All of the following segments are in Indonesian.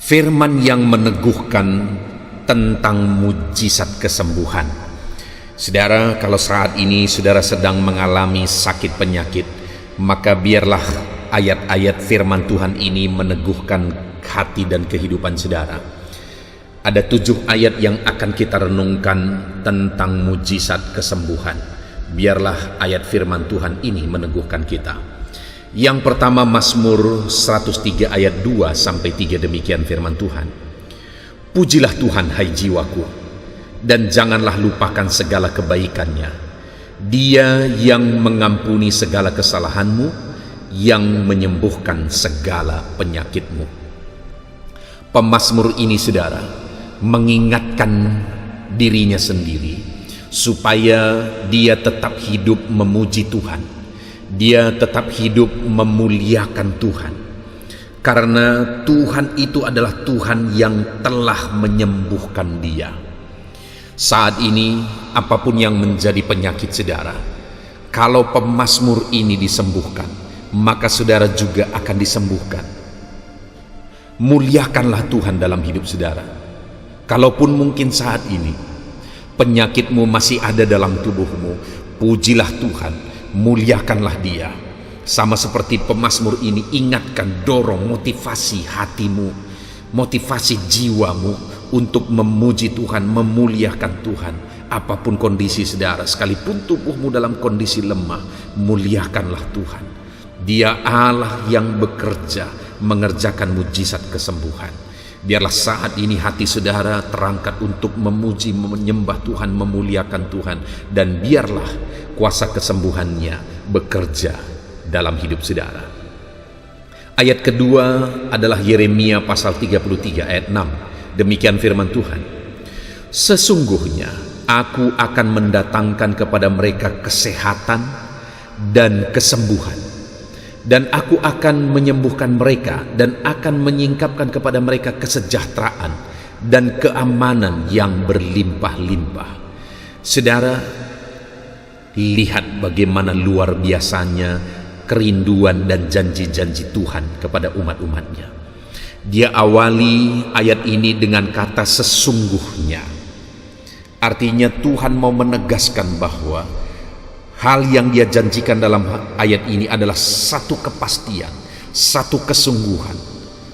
Firman yang meneguhkan tentang mujizat kesembuhan. Saudara, kalau saat ini saudara sedang mengalami sakit penyakit, maka biarlah ayat-ayat firman Tuhan ini meneguhkan hati dan kehidupan saudara. Ada 7 ayat yang akan kita renungkan tentang mujizat kesembuhan. Biarlah ayat firman Tuhan ini meneguhkan kita. Yang pertama, Mazmur 103 ayat 2-3, demikian firman Tuhan. Pujilah Tuhan hai jiwaku, dan janganlah lupakan segala kebaikannya. Dia yang mengampuni segala kesalahanmu, yang menyembuhkan segala penyakitmu. Pemazmur ini saudara mengingatkan dirinya sendiri supaya dia tetap hidup memuji Tuhan. Dia tetap hidup memuliakan Tuhan, karena Tuhan itu adalah Tuhan yang telah menyembuhkan dia. Saat ini apapun yang menjadi penyakit saudara, kalau pemazmur ini disembuhkan, maka saudara juga akan disembuhkan. Muliakanlah Tuhan dalam hidup saudara. Kalaupun mungkin saat ini penyakitmu masih ada dalam tubuhmu, pujilah Tuhan, muliakanlah Dia. Sama seperti pemazmur ini, ingatkan, dorong, motivasi hatimu, motivasi jiwamu untuk memuji Tuhan, memuliakan Tuhan. Apapun kondisi saudara, sekalipun tubuhmu dalam kondisi lemah, muliakanlah Tuhan. Dia Allah yang bekerja mengerjakan mujizat kesembuhan. Biarlah saat ini hati saudara terangkat untuk memuji, menyembah Tuhan, memuliakan Tuhan, dan biarlah kuasa kesembuhannya bekerja dalam hidup saudara. Ayat kedua adalah Yeremia pasal 33 ayat 6. Demikian firman Tuhan. Sesungguhnya aku akan mendatangkan kepada mereka kesehatan dan kesembuhan, dan aku akan menyembuhkan mereka dan akan menyingkapkan kepada mereka kesejahteraan dan keamanan yang berlimpah-limpah. Saudara, lihat bagaimana luar biasanya kerinduan dan janji-janji Tuhan kepada umat-umatnya. Dia awali ayat ini dengan kata sesungguhnya. Artinya Tuhan mau menegaskan bahwa hal yang dia janjikan dalam ayat ini adalah satu kepastian, satu kesungguhan,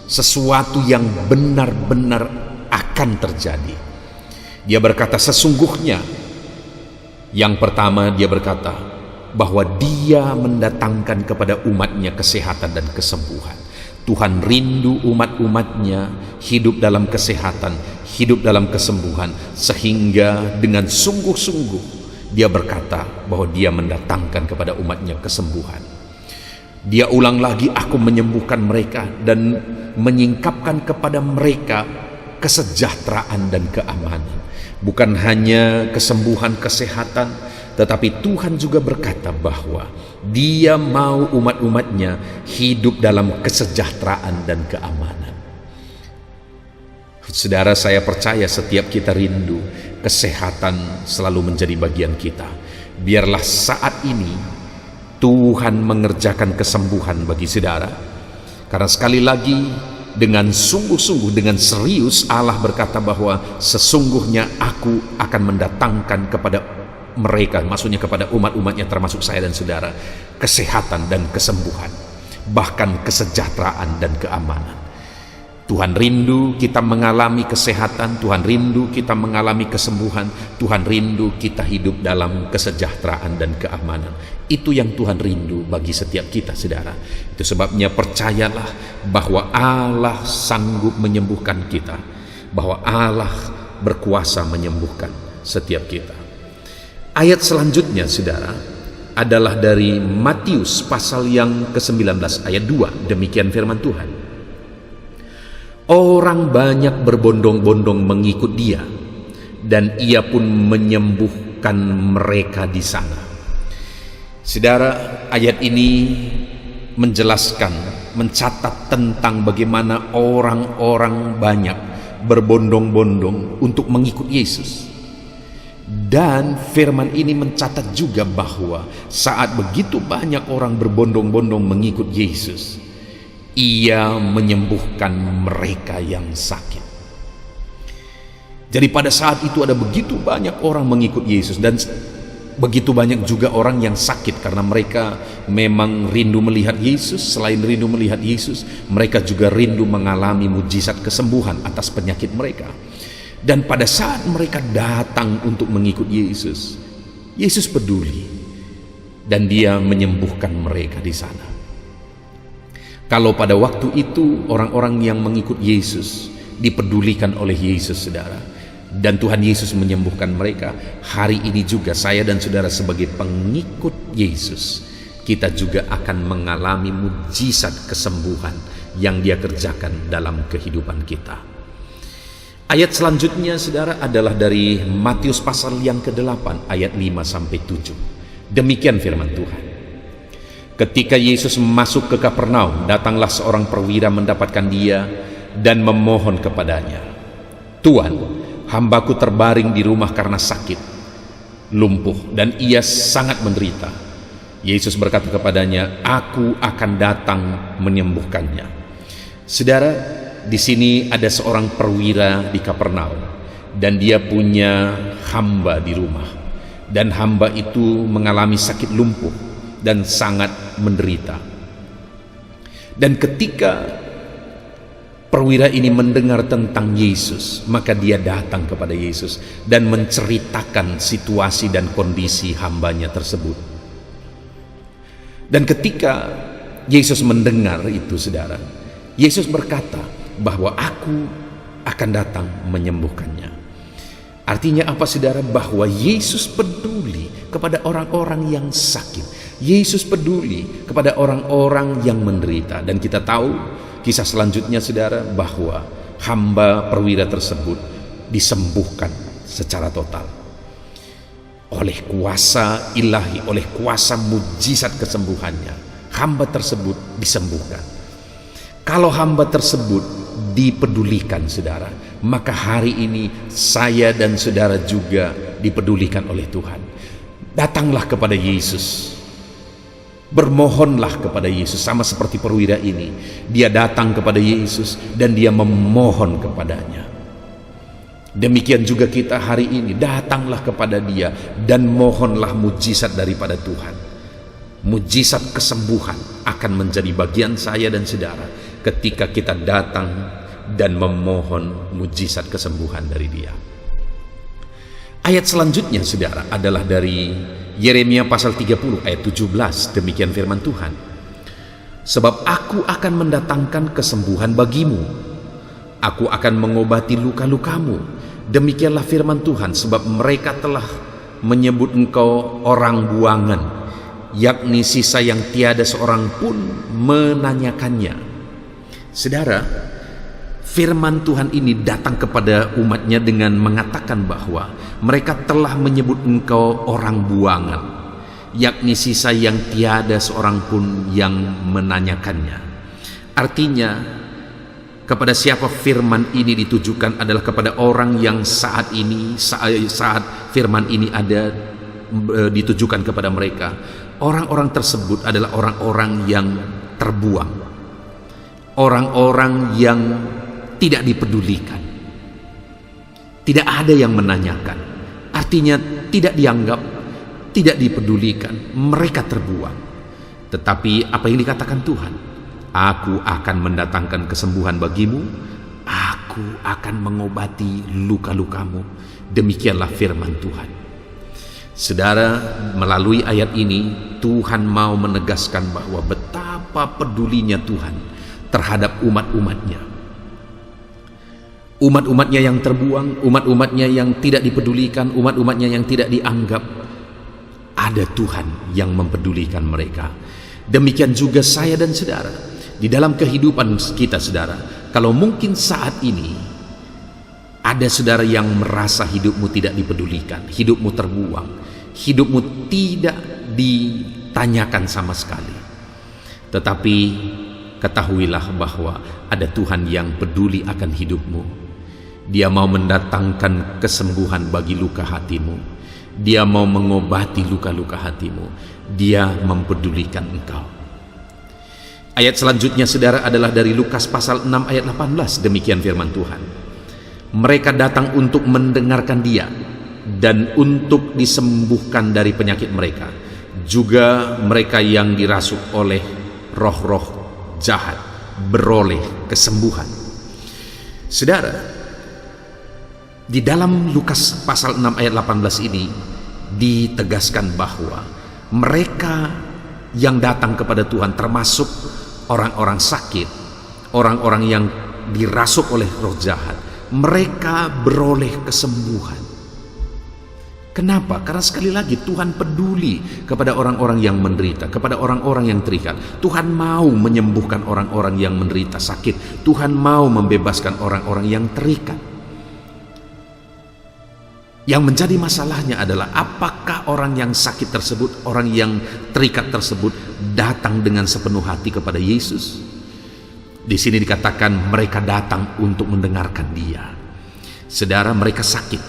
sesuatu yang benar-benar akan terjadi. Dia berkata sesungguhnya. Yang pertama, dia berkata bahwa dia mendatangkan kepada umatnya kesehatan dan kesembuhan. Tuhan rindu umat-umatnya hidup dalam kesehatan, hidup dalam kesembuhan, sehingga dengan sungguh-sungguh dia berkata bahwa dia mendatangkan kepada umatnya kesembuhan. Dia ulang lagi, aku menyembuhkan mereka dan menyingkapkan kepada mereka kesejahteraan dan keamanan. Bukan hanya kesembuhan, kesehatan, tetapi Tuhan juga berkata bahwa Dia mau umat-umatnya hidup dalam kesejahteraan dan keamanan. Saudara, saya percaya setiap kita rindu kesehatan selalu menjadi bagian kita. Biarlah saat ini Tuhan mengerjakan kesembuhan bagi saudara, karena sekali lagi dengan sungguh-sungguh, dengan serius Allah berkata bahwa sesungguhnya aku akan mendatangkan kepada mereka, maksudnya kepada umat-umatnya termasuk saya dan saudara, kesehatan dan kesembuhan, bahkan kesejahteraan dan keamanan. Tuhan rindu kita mengalami kesehatan, Tuhan rindu kita mengalami kesembuhan, Tuhan rindu kita hidup dalam kesejahteraan dan keamanan. Itu yang Tuhan rindu bagi setiap kita, saudara. Itu sebabnya percayalah bahwa Allah sanggup menyembuhkan kita, bahwa Allah berkuasa menyembuhkan setiap kita. Ayat selanjutnya, saudara, adalah dari Matius pasal yang ke-19 ayat 2. Demikian firman Tuhan. Orang banyak berbondong-bondong mengikut Dia, dan Ia pun menyembuhkan mereka di sana. Saudara, ayat ini menjelaskan, mencatat tentang bagaimana orang-orang banyak berbondong-bondong untuk mengikut Yesus. Dan firman ini mencatat juga bahwa saat begitu banyak orang berbondong-bondong mengikut Yesus, Ia menyembuhkan mereka yang sakit. Jadi pada saat itu ada begitu banyak orang mengikut Yesus, dan begitu banyak juga orang yang sakit karena mereka memang rindu melihat Yesus. Selain rindu melihat Yesus, mereka juga rindu mengalami mujizat kesembuhan atas penyakit mereka. Dan pada saat mereka datang untuk mengikut Yesus, Yesus peduli dan Dia menyembuhkan mereka di sana. Kalau pada waktu itu orang-orang yang mengikut Yesus dipedulikan oleh Yesus, saudara, dan Tuhan Yesus menyembuhkan mereka, hari ini juga saya dan saudara sebagai pengikut Yesus, kita juga akan mengalami mujizat kesembuhan yang Dia kerjakan dalam kehidupan kita. Ayat selanjutnya, saudara, adalah dari Matius pasal yang ke-8 ayat 5-7. Demikian firman Tuhan. Ketika Yesus masuk ke Kapernaum, datanglah seorang perwira mendapatkan Dia dan memohon kepadanya, "Tuan, hambaku terbaring di rumah karena sakit, lumpuh, dan ia sangat menderita." Yesus berkata kepadanya, "Aku akan datang menyembuhkannya." Saudara, di sini ada seorang perwira di Kapernaum, dan dia punya hamba di rumah, dan hamba itu mengalami sakit lumpuh dan sangat menderita. Dan ketika perwira ini mendengar tentang Yesus, maka dia datang kepada Yesus dan menceritakan situasi dan kondisi hambanya tersebut. Dan ketika Yesus mendengar itu, saudara, Yesus berkata bahwa aku akan datang menyembuhkannya. Artinya apa, saudara? Bahwa Yesus peduli kepada orang-orang yang sakit. Yesus peduli kepada orang-orang yang menderita. Dan kita tahu kisah selanjutnya, saudara, bahwa hamba perwira tersebut disembuhkan secara total oleh kuasa ilahi, oleh kuasa mujizat kesembuhannya. Hamba tersebut disembuhkan. Kalau hamba tersebut dipedulikan, saudara, maka hari ini saya dan saudara juga dipedulikan oleh Tuhan. Datanglah kepada Yesus, bermohonlah kepada Yesus, sama seperti perwira ini. Dia datang kepada Yesus dan dia memohon kepadanya. Demikian juga kita hari ini, datanglah kepada Dia dan mohonlah mujizat daripada Tuhan. Mujizat kesembuhan akan menjadi bagian saya dan saudara ketika kita datang dan memohon mujizat kesembuhan dari Dia. Ayat selanjutnya, saudara, adalah dari Yeremia pasal 30 ayat 17. Demikian firman Tuhan. "Sebab aku akan mendatangkan kesembuhan bagimu, aku akan mengobati luka-lukamu. Demikianlah firman Tuhan, sebab mereka telah menyebut engkau orang buangan, yakni sisa yang tiada seorang pun menanyakannya." Saudara, firman Tuhan ini datang kepada umatnya dengan mengatakan bahwa mereka telah menyebut engkau orang buangan, yakni sisa yang tiada seorang pun yang menanyakannya. Artinya, kepada siapa firman ini ditujukan adalah kepada orang yang saat firman ini ada ditujukan kepada mereka. Orang-orang tersebut adalah orang-orang yang terbuang, orang-orang yang tidak dipedulikan, tidak ada yang menanyakan. Artinya tidak dianggap, tidak dipedulikan, mereka terbuang. Tetapi apa yang dikatakan Tuhan? Aku akan mendatangkan kesembuhan bagimu, aku akan mengobati luka-lukamu. Demikianlah firman Tuhan. Saudara, melalui ayat ini Tuhan mau menegaskan bahwa betapa pedulinya Tuhan terhadap umat-umatnya. Umat-umatnya yang terbuang, umat-umatnya yang tidak dipedulikan, umat-umatnya yang tidak dianggap. Ada Tuhan yang mempedulikan mereka. Demikian juga saya dan saudara. Di dalam kehidupan kita, saudara, kalau mungkin saat ini ada saudara yang merasa hidupmu tidak dipedulikan, hidupmu terbuang, hidupmu tidak ditanyakan sama sekali, tetapi ketahuilah bahwa ada Tuhan yang peduli akan hidupmu. Dia mau mendatangkan kesembuhan bagi luka hatimu. Dia mau mengobati luka-luka hatimu. Dia mempedulikan engkau. Ayat selanjutnya saudara adalah dari Lukas pasal 6 ayat 18. Demikian firman Tuhan. Mereka datang untuk mendengarkan dia dan untuk disembuhkan dari penyakit mereka. Juga mereka yang dirasuk oleh roh-roh jahat beroleh kesembuhan. Saudara, di dalam Lukas pasal 6 ayat 18 ini ditegaskan bahwa mereka yang datang kepada Tuhan termasuk orang-orang sakit, orang-orang yang dirasuk oleh roh jahat, mereka beroleh kesembuhan. Kenapa? Karena sekali lagi Tuhan peduli kepada orang-orang yang menderita, kepada orang-orang yang terikat. Tuhan mau menyembuhkan orang-orang yang menderita sakit. Tuhan mau membebaskan orang-orang yang terikat. Yang menjadi masalahnya adalah apakah orang yang sakit tersebut, orang yang terikat tersebut datang dengan sepenuh hati kepada Yesus. Di sini dikatakan mereka datang untuk mendengarkan dia. Saudara, mereka sakit,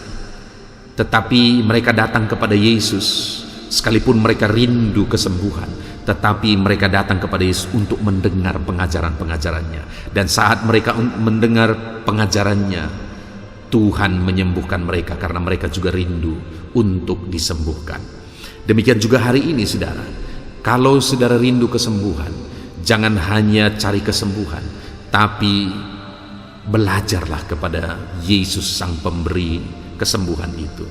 tetapi mereka datang kepada Yesus. Sekalipun mereka rindu kesembuhan, tetapi mereka datang kepada Yesus untuk mendengar pengajaran-pengajarannya. Dan saat mereka mendengar pengajarannya, Tuhan menyembuhkan mereka karena mereka juga rindu untuk disembuhkan. Demikian juga hari ini saudara. Kalau saudara rindu kesembuhan, jangan hanya cari kesembuhan, tapi belajarlah kepada Yesus sang pemberi kesembuhan itu.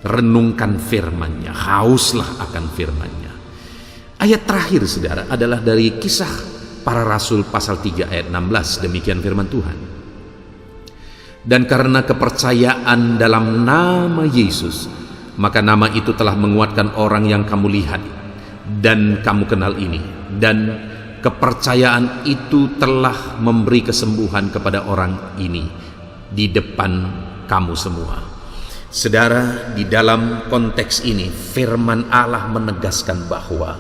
Renungkan firman-Nya, hauslah akan firman-Nya. Ayat terakhir saudara adalah dari Kisah Para Rasul pasal 3 ayat 16. Demikian firman Tuhan. Dan karena kepercayaan dalam nama Yesus, maka nama itu telah menguatkan orang yang kamu lihat dan kamu kenal ini. Dan kepercayaan itu telah memberi kesembuhan kepada orang ini di depan kamu semua. Saudara, di dalam konteks ini firman Allah menegaskan bahwa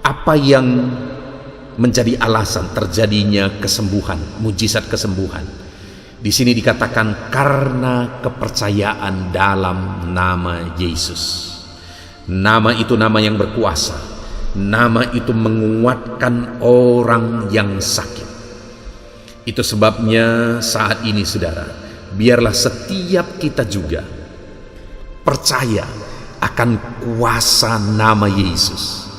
apa yang menjadi alasan terjadinya kesembuhan, mujizat kesembuhan, di sini dikatakan karena kepercayaan dalam nama Yesus. Nama itu nama yang berkuasa. Nama itu menguatkan orang yang sakit. Itu sebabnya saat ini saudara, biarlah setiap kita juga percaya akan kuasa nama Yesus.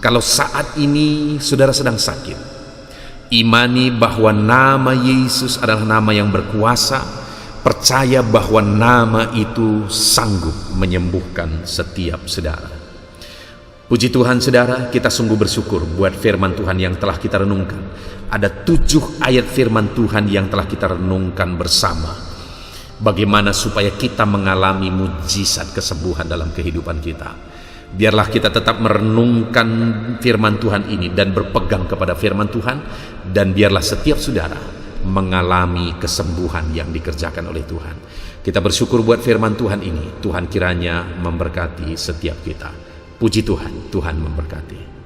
Kalau saat ini saudara sedang sakit, imani bahwa nama Yesus adalah nama yang berkuasa. Percaya bahwa nama itu sanggup menyembuhkan setiap saudara. Puji Tuhan saudara, kita sungguh bersyukur buat firman Tuhan yang telah kita renungkan. Ada 7 ayat firman Tuhan yang telah kita renungkan bersama. Bagaimana supaya kita mengalami mujizat kesembuhan dalam kehidupan kita. Biarlah kita tetap merenungkan firman Tuhan ini dan berpegang kepada firman Tuhan. Dan biarlah setiap saudara mengalami kesembuhan yang dikerjakan oleh Tuhan. Kita bersyukur buat firman Tuhan ini. Tuhan kiranya memberkati setiap kita. Puji Tuhan, Tuhan memberkati.